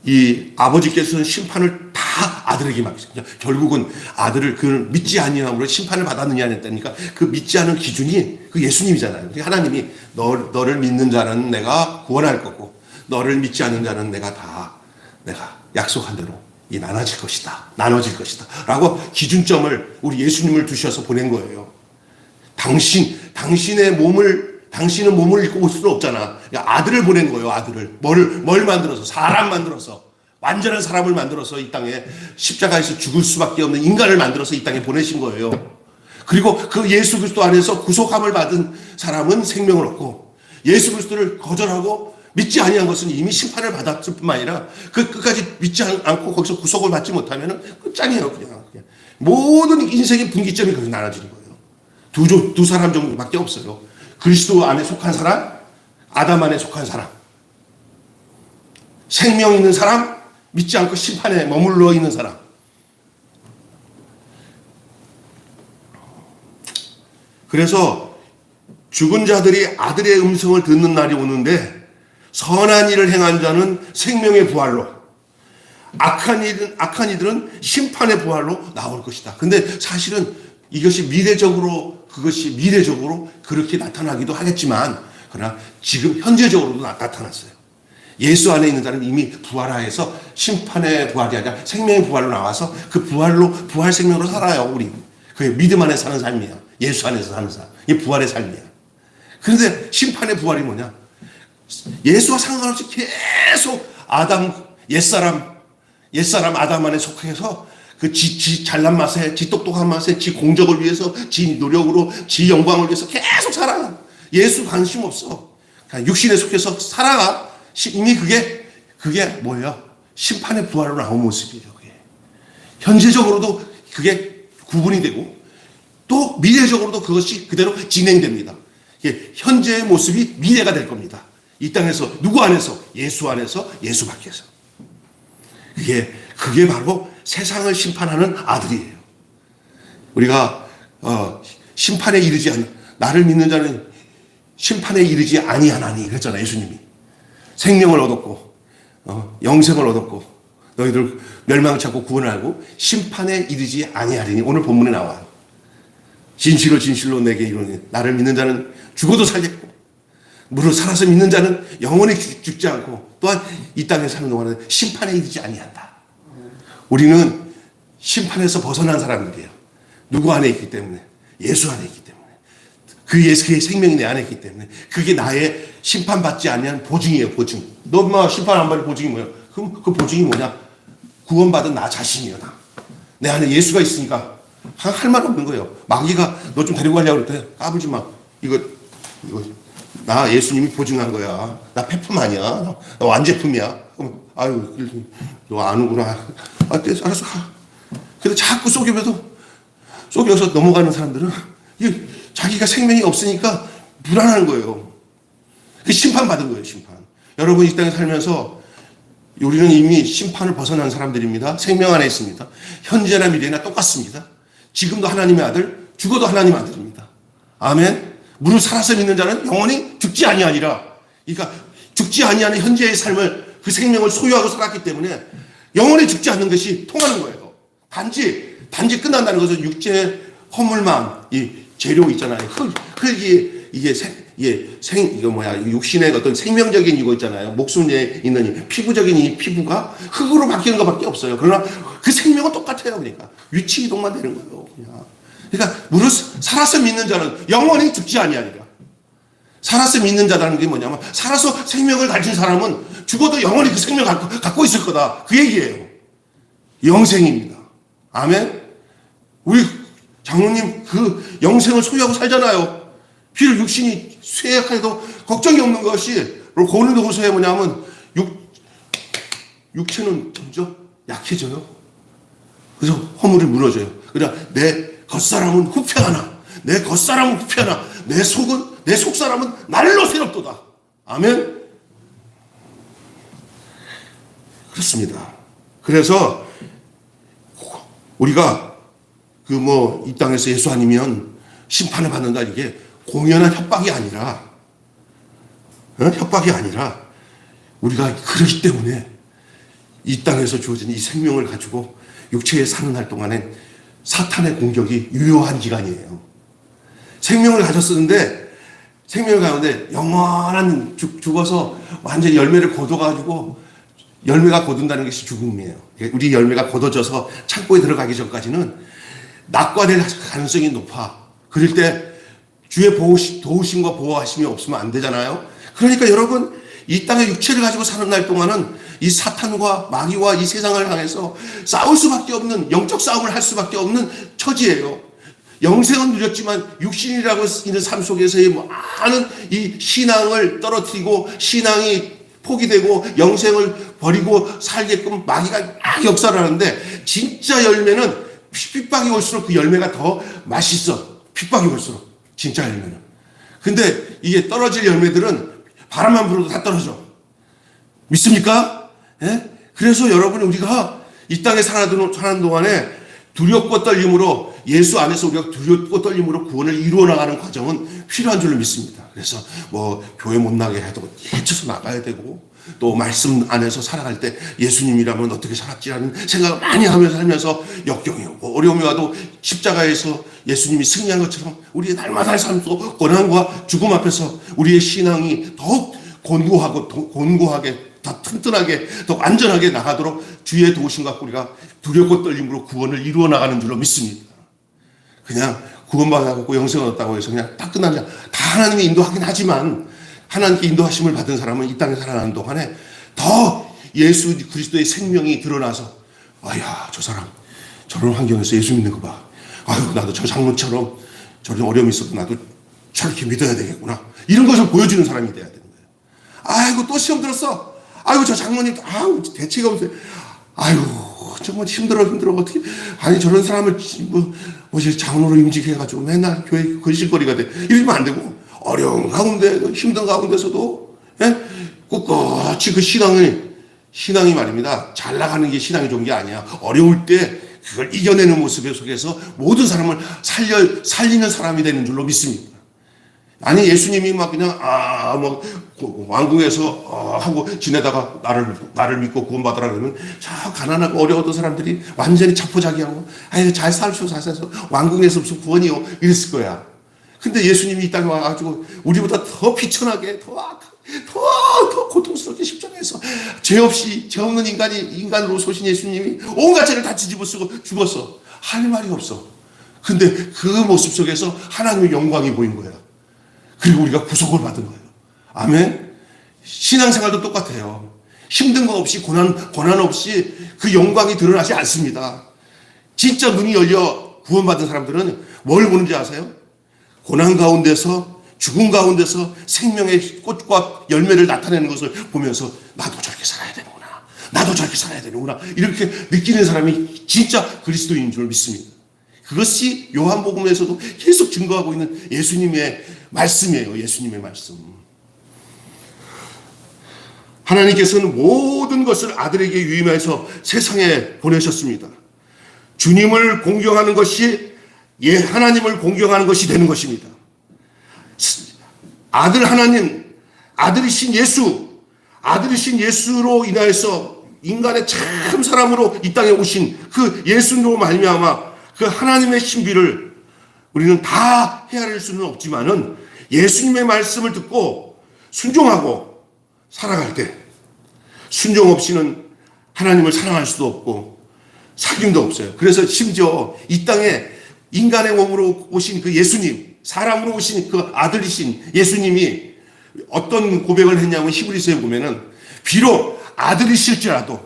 이 아버지께서는 심판을 다 아들에게 맡기셨죠. 결국은 아들을 그를 믿지 아니함으로 심판을 받았느냐 했다니까 그 믿지 않은 기준이 그 예수님이잖아요. 하나님이 너를 믿는 자는 내가 구원할 거고 너를 믿지 않는 자는 내가 약속한 대로 나눠질 것이다 라고 기준점을 우리 예수님을 두셔서 보낸 거예요. 당신은 몸을 입고 올 수 없잖아. 그러니까 아들을 보낸 거예요. 아들을 뭘 만들어서, 사람 만들어서, 완전한 사람을 만들어서 이 땅에 십자가에서 죽을 수밖에 없는 인간을 만들어서 이 땅에 보내신 거예요. 그리고 그 예수 그리스도 안에서 구속함을 받은 사람은 생명을 얻고, 예수 그리스도를 거절하고 믿지 아니한 것은 이미 심판을 받았을 뿐만 아니라 그 끝까지 믿지 않고 거기서 구속을 받지 못하면 끝장이에요. 그냥 모든 인생의 분기점이 거기서 나눠지는 거예요. 두 사람 정도밖에 없어요. 그리스도 안에 속한 사람, 아담 안에 속한 사람, 생명 있는 사람, 믿지 않고 심판에 머물러 있는 사람. 그래서 죽은 자들이 아들의 음성을 듣는 날이 오는데 선한 일을 행한 자는 생명의 부활로, 악한 이들은 심판의 부활로 나올 것이다. 근데 사실은 이것이 그것이 미래적으로 그렇게 나타나기도 하겠지만, 그러나 지금 현재적으로도 나타났어요. 예수 안에 있는 자는 이미 부활하여서 심판의 부활이 아니라 생명의 부활로 나와서 그 부활 생명으로 살아요, 우리. 그게 믿음 안에 사는 삶이야. 예수 안에서 사는 삶. 이게 부활의 삶이야. 그런데 심판의 부활이 뭐냐? 예수와 상관없이 계속 옛사람 아담 안에 속해서 그 지 잘난 맛에, 지 똑똑한 맛에, 지 공적을 위해서, 지 노력으로, 지 영광을 위해서 계속 살아가. 예수 관심 없어. 그냥 육신에 속해서 살아가. 이미 그게 뭐예요? 심판의 부활로 나온 모습이에요. 그게. 현재적으로도 그게 구분이 되고, 또 미래적으로도 그것이 그대로 진행됩니다. 이게 현재의 모습이 미래가 될 겁니다. 이 땅에서, 누구 안에서? 예수 안에서, 예수 밖에서. 그게 바로 세상을 심판하는 아들이에요. 우리가 심판에 이르지 나를 믿는 자는 심판에 이르지 아니하나니 그랬잖아요, 예수님이. 생명을 얻었고 영생을 얻었고 너희들 멸망치 않고 구원을 알고 심판에 이르지 아니하리니, 오늘 본문에 나와요. 진실로 진실로 내게 이르노니 나를 믿는 자는 죽어도 살겠고 무릇 살아서 믿는 자는 영원히 죽지 않고 또한 이 땅에 사는 동안에 심판에 이르지 아니한다. 우리는 심판에서 벗어난 사람들이에요. 누구 안에 있기 때문에? 예수 안에 있기 때문에. 그의 생명이 내 안에 있기 때문에. 그게 나의 심판받지 아니한 보증이에요, 보증. 너 엄마 심판 안 받을 보증이 뭐야? 그럼 그 보증이 뭐냐? 구원받은 나 자신이에요, 나. 내 안에 예수가 있으니까 할 말 없는 거예요. 마귀가 너 좀 데리고 가려고 그럴 때 까불지 마. 이거 나 예수님이 보증한 거야. 나 폐품 아니야. 나 완제품이야. 아유, 너 아는구나. 알았어. 근데 자꾸 속여서 넘어가는 사람들은 자기가 생명이 없으니까 불안한 거예요. 그 심판받은 거예요, 심판. 여러분, 이 땅에 살면서 우리는 이미 심판을 벗어난 사람들입니다. 생명 안에 있습니다. 현재나 미래나 똑같습니다. 지금도 하나님의 아들, 죽어도 하나님의 아들입니다. 아멘. 무릇 살아서 믿는 자는 영원히 죽지 아니하니라. 그러니까 죽지 아니하는 현재의 삶을, 그 생명을 소유하고 살았기 때문에 영원히 죽지 않는 것이 통하는 거예요. 단지 끝난다는 것은 육체의 허물만, 이 재료 있잖아요. 흙이 육신의 어떤 생명적인 이거 있잖아요. 목숨에 있는 이 피부적인 이 피부가 흙으로 바뀌는 것밖에 없어요. 그러나 그 생명은 똑같아요. 그러니까 위치 이동만 되는 거예요. 그러니까 무릇 살아서 믿는 자는 영원히 죽지 아니하리라. 살아서 믿는 자라는 게 뭐냐면, 살아서 생명을 가진 사람은 죽어도 영원히 그 생명을 갖고 있을 거다. 그 얘기예요. 영생입니다. 아멘. 우리 장로님 그 영생을 소유하고 살잖아요. 비록 육신이 쇠약해도 걱정이 없는 것이, 고린도후서에 뭐냐면 육체는 점점 약해져요. 그래서 허물이 무너져요. 그러나 내 겉사람은 후패하나, 내 속사람은 날로 새롭도다. 아멘. 그렇습니다. 그래서 우리가 이 땅에서 예수 아니면 심판을 받는다, 이게 공연한 협박이 아니라 우리가 그러기 때문에 이 땅에서 주어진 이 생명을 가지고 육체에 사는 날 동안에 사탄의 공격이 유효한 기간이에요. 생명을 가졌었는데, 생명을 가는데 영원한 죽어서 완전히 열매를 거둬가지고, 열매가 거둔다는 것이 죽음이에요. 우리 열매가 거둬져서 창고에 들어가기 전까지는 낙과될 가능성이 높아. 그럴 때 주의 도우심과 보호하심이 없으면 안 되잖아요. 그러니까 여러분, 이 땅의 육체를 가지고 사는 날 동안은 이 사탄과 마귀와 이 세상을 향해서 싸울 수밖에 없는, 영적 싸움을 할 수밖에 없는 처지예요. 영생은 누렸지만 육신이라고 있는 삶 속에서의 많은 이 신앙을 떨어뜨리고 신앙이 포기되고 영생을 버리고 살게끔 마귀가 막 역사를 하는데, 진짜 열매는 핍박이 올수록 그 열매가 더 맛있어. 핍박이 올수록, 진짜 열매는. 근데 이게 떨어질 열매들은 바람만 불어도 다 떨어져. 믿습니까? 예? 그래서 여러분, 우리가 이 땅에 사는 동안에 두렵고 떨림으로 예수 안에서 우리가 두렵고 떨림으로 구원을 이루어 나가는 과정은 필요한 줄로 믿습니다. 그래서 뭐 교회 못 나게 해도 헤쳐서 나가야 되고 또 말씀 안에서 살아갈 때 예수님이라면 어떻게 살았지라는 생각을 많이 하면서 살면서 역경이 오고 어려움이 와도 십자가에서 예수님이 승리한 것처럼 우리의 날마다의 삶도 고난과 죽음 앞에서 우리의 신앙이 더욱 곤고하게 더 튼튼하게 더 안전하게 나가도록 주의 도우심과 우리가 두렵고 떨림으로 구원을 이루어 나가는 줄로 믿습니다. 그냥 구원받아갖고 영생을 얻었다고 해서 그냥 딱 끝나냐. 다 하나님이 인도하긴 하지만 하나님께 인도하심을 받은 사람은 이 땅에 살아가는 동안에 더 예수 그리스도의 생명이 드러나서 아야 저 사람 저런 환경에서 예수 믿는 거 봐. 아유 나도 저 장로처럼 저런 어려움이 있어도 나도 저렇게 믿어야 되겠구나. 이런 것을 보여주는 사람이 돼야 되는 거예요. 아이고 또 시험 들었어. 아이고 저 장로님 아우 대책이 없어요. 아이고 정말 힘들어 어떻게 아니 저런 사람을 뭐지 장로로 임직해가지고 맨날 교회 거실거리가 돼. 이러면 안 되고 어려운 가운데 힘든 가운데서도 꿋꿋이 그 신앙이 말입니다. 잘 나가는 게 신앙이 좋은 게 아니야. 어려울 때 그걸 이겨내는 모습 속에서 모든 사람을 살리는 사람이 되는 줄로 믿습니다. 아니 예수님이 막 그냥 뭐 왕궁에서 하고 지내다가 나를 믿고 구원받으라 그러면 저 가난하고 어려웠던 사람들이 완전히 자포자기하고 아유 잘 살수 사셔서 왕궁에서 무슨 구원이요 이랬을 거야. 근데 예수님이 이 땅에 와가지고 우리보다 더 비천하게 더 고통스럽게 십자가에서 죄 없는 인간으로 소신 예수님이 온갖 죄를 다 뒤집어 쓰고 죽었어. 할 말이 없어. 근데 그 모습 속에서 하나님의 영광이 보인 거야. 그리고 우리가 구속을 받은 거예요. 아멘. 신앙생활도 똑같아요. 힘든 거 없이 고난 없이 그 영광이 드러나지 않습니다. 진짜 눈이 열려 구원받은 사람들은 뭘 보는지 아세요? 고난 가운데서 죽음 가운데서 생명의 꽃과 열매를 나타내는 것을 보면서 나도 저렇게 살아야 되는구나. 나도 저렇게 살아야 되는구나. 이렇게 느끼는 사람이 진짜 그리스도인인 줄 믿습니다. 그것이 요한복음에서도 계속 증거하고 있는 예수님의 말씀이에요. 예수님의 말씀. 하나님께서는 모든 것을 아들에게 유임해서 세상에 보내셨습니다. 주님을 공경하는 것이 하나님을 공경하는 것이 되는 것입니다. 아들 하나님, 아들이신 예수로 인하여서 인간의 참 사람으로 이 땅에 오신 그 예수로 말미암아 그 하나님의 신비를 우리는 다 헤아릴 수는 없지만은 예수님의 말씀을 듣고 순종하고 살아갈 때 순종 없이는 하나님을 사랑할 수도 없고 사귐도 없어요. 그래서 심지어 이 땅에 인간의 몸으로 오신 그 예수님, 사람으로 오신 그 아들이신 예수님이 어떤 고백을 했냐면 히브리서에 보면은 비록 아들이실지라도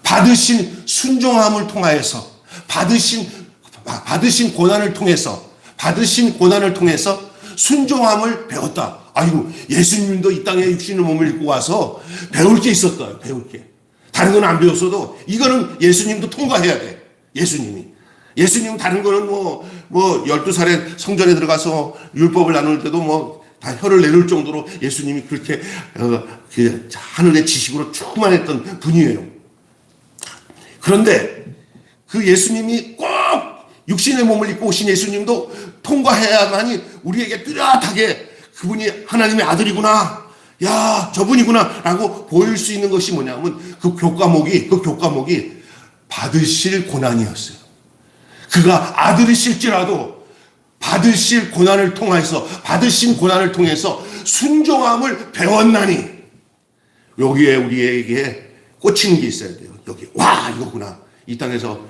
받으신 순종함을 통하여서 받으신 고난을 통해서 순종함을 배웠다. 아이고 예수님도 이 땅에 육신의 몸을 입고 와서 배울 게 있었어요. 배울 게. 다른 건 안 배웠어도 이거는 예수님도 통과해야 돼. 예수님은 다른 거는 뭐 12살에 성전에 들어가서 율법을 나눌 때도 다 혀를 내놓을 정도로 예수님이 그렇게 그 하늘의 지식으로 충만했던 분이에요. 그런데 그 예수님이 꼭 육신의 몸을 입고 오신 예수님도 통과해야만이 우리에게 뚜렷하게 그분이 하나님의 아들이구나, 야 저분이구나 라고 보일 수 있는 것이 뭐냐면 그 교과목이 받으실 고난이었어요. 그가 아들이실지라도 받으신 고난을 통해서 순종함을 배웠나니 여기에 우리에게 꽂히는 게 있어야 돼요. 여기 와 이거구나. 이 땅에서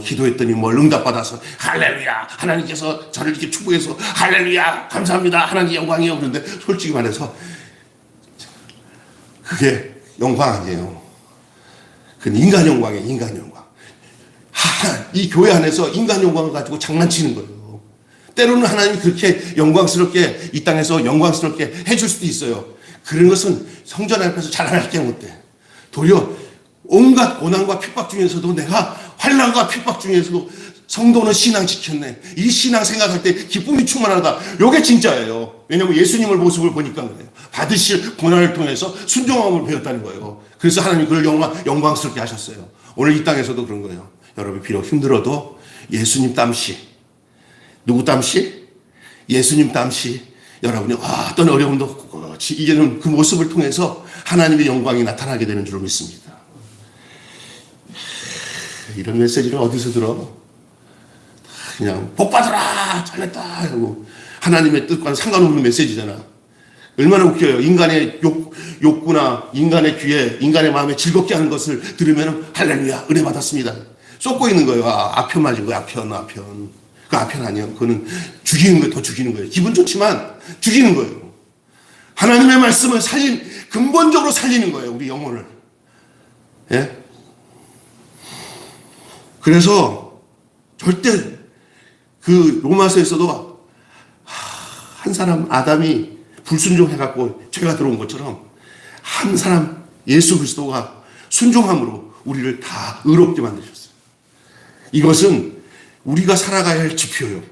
기도했더니 응답받아서 할렐루야 하나님께서 저를 이렇게 축복해서 할렐루야 감사합니다 하나님 영광이요. 그런데 솔직히 말해서 그게 영광 아니에요. 그건 인간 영광이에요. 인간 영광. 이 교회 안에서 인간 영광을 가지고 장난치는 거예요. 때로는 하나님이 그렇게 영광스럽게 이 땅에서 영광스럽게 해줄 수도 있어요. 그런 것은 성전 앞에서 자랑할게 못돼. 도리어 온갖 고난과 핍박 중에서도 내가 환난과 핍박 중에서도 성도는 신앙 지켰네. 이 신앙 생각할 때 기쁨이 충만하다. 이게 진짜예요. 왜냐하면 예수님의 모습을 보니까 그래요. 받으실 고난을 통해서 순종함을 배웠다는 거예요. 그래서 하나님이 그걸 영광스럽게 하셨어요. 오늘 이 땅에서도 그런 거예요. 여러분 비록 힘들어도 예수님 땀시, 누구 땀시? 예수님 땀시 여러분이 어떤 어려움도 이기는 그 모습을 통해서 하나님의 영광이 나타나게 되는 줄 믿습니다. 이런 메시지를 어디서 들어? 그냥 복 받으라 잘했다 하고 하나님의 뜻과는 상관없는 메시지잖아. 얼마나 웃겨요. 인간의 욕구나 인간의 귀에 인간의 마음에 즐겁게 하는 것을 들으면 할렐루야 은혜 받았습니다 쏟고 있는 거예요. 아편 맞은 거예요. 아편. 그 아편 아니에요. 그거는 죽이는 거예요. 더 죽이는 거예요. 기분 좋지만 죽이는 거예요. 하나님의 말씀을 근본적으로 살리는 거예요. 우리 영혼을. 예? 그래서 절대 그 로마서에서도 한 사람 아담이 불순종해갖고 죄가 들어온 것처럼 한 사람 예수 그리스도가 순종함으로 우리를 다 의롭게 만드셨어요. 이것은 우리가 살아가야 할 지표요.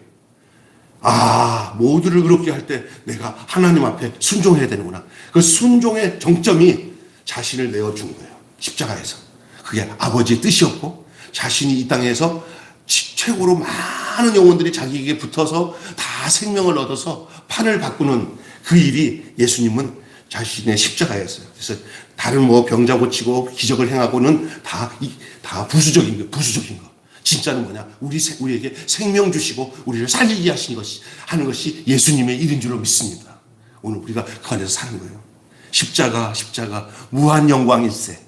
모두를 의롭게 할 때 내가 하나님 앞에 순종해야 되는구나. 그 순종의 정점이 자신을 내어준 거예요. 십자가에서. 그게 아버지의 뜻이었고 자신이 이 땅에서 최고로 많은 영혼들이 자기에게 붙어서 다 생명을 얻어서 판을 바꾸는 그 일이 예수님은 자신의 십자가였어요. 그래서 다른 병자 고치고 기적을 행하고는 다 부수적인 거예요. 부수적인 거. 진짜는 뭐냐? 우리에게 생명 주시고 우리를 살리게 하는 것이 예수님의 일인 줄로 믿습니다. 오늘 우리가 그 안에서 사는 거예요. 십자가 무한 영광일세.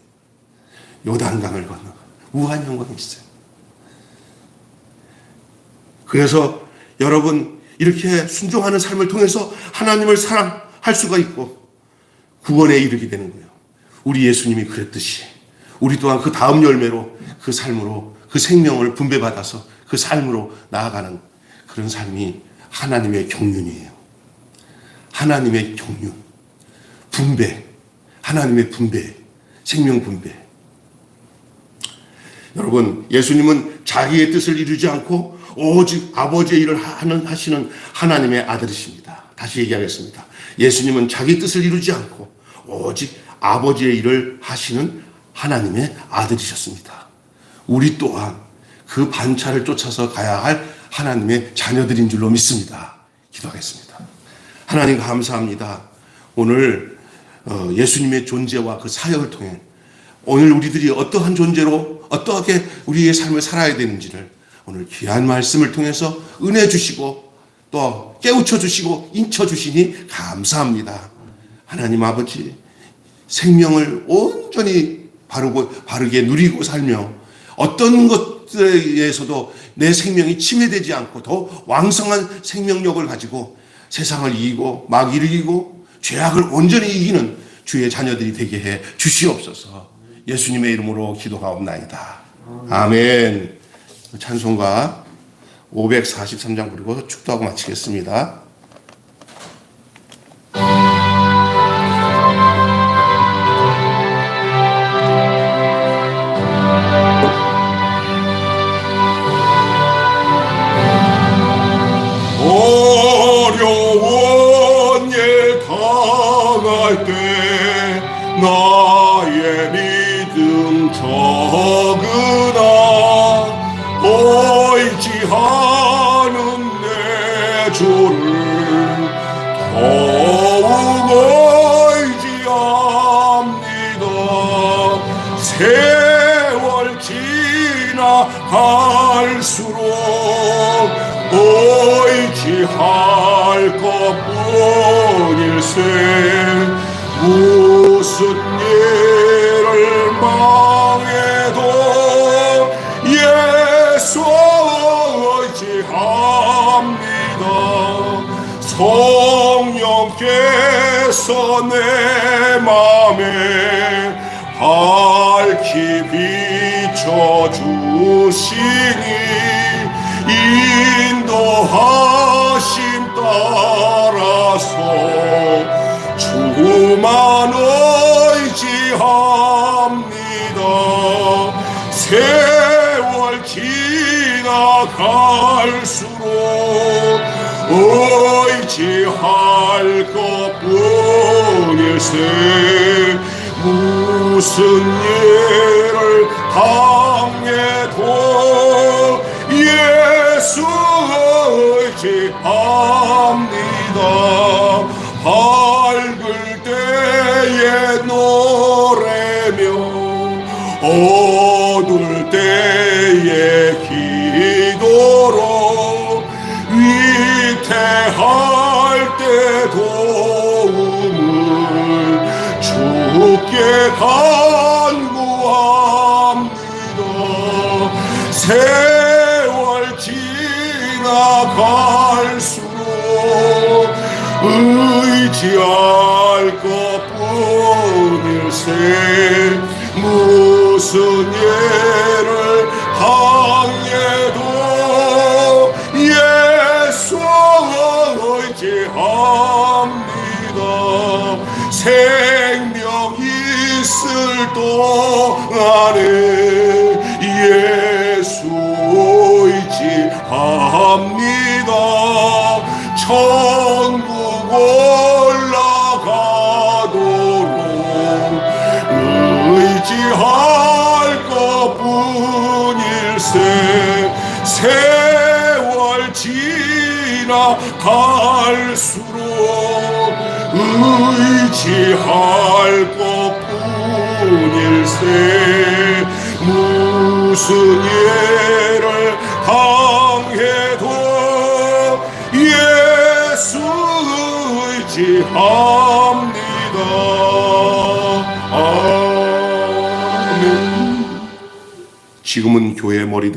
요단강을 건너가 무한 영광일세. 그래서 여러분 이렇게 순종하는 삶을 통해서 하나님을 사랑할 수가 있고 구원에 이르게 되는 거예요. 우리 예수님이 그랬듯이 우리 또한 그 다음 열매로 그 삶으로 그 생명을 분배받아서 그 삶으로 나아가는 그런 삶이 하나님의 경륜이에요. 하나님의 경륜, 분배, 하나님의 분배, 생명 분배. 여러분, 예수님은 자기의 뜻을 이루지 않고 오직 아버지의 일을 하시는 하나님의 아들이십니다. 다시 얘기하겠습니다. 예수님은 자기 뜻을 이루지 않고 오직 아버지의 일을 하시는 하나님의 아들이셨습니다. 우리 또한 그 반차를 쫓아서 가야 할 하나님의 자녀들인 줄로 믿습니다. 기도하겠습니다. 하나님 감사합니다. 오늘 예수님의 존재와 그 사역을 통해 오늘 우리들이 어떠한 존재로 어떠하게 우리의 삶을 살아야 되는지를 오늘 귀한 말씀을 통해서 은혜 주시고 또 깨우쳐 주시고 인쳐 주시니 감사합니다. 하나님 아버지, 생명을 온전히 바르게 누리고 살며 어떤 것들에 의해서도 내 생명이 침해되지 않고 더 왕성한 생명력을 가지고 세상을 이기고 마귀를 이기고 죄악을 온전히 이기는 주의 자녀들이 되게 해 주시옵소서. 예수님의 이름으로 기도하옵나이다. 아멘. 찬송가 543장 부르고 축도하고 마치겠습니다. 어려운 일 당할 때 나의 믿음 적으나 의지하는 내 주를 더욱 의지합니다. 세월 지나갈수록 의지할 것뿐일세. 무슨 일을 망해도 예수 의지합니다. 성령께서 내 맘에 밝히 비춰주시니 인도하심 따라서 주만 의지합니다. 세월 지나갈수록 의지할 것뿐일세. 무슨 일을 당해도 의지합니다. 밝을 때에 노래며 어두울 때에 기도로 위태할 때 도움을 주께 간구합니다. 세월 지나갈수록 의지할 것뿐일세. 무슨 예를 당해도 예수 의지합니다. 생명 있을 동안에 예수 의지합니다. 천국 올라가도록 의지할 것뿐일세. 세월 지나갈수록 의지할 것뿐일세. 무슨 예를 당해도 예수 의지합니다. 아멘. 지금은 교회 머리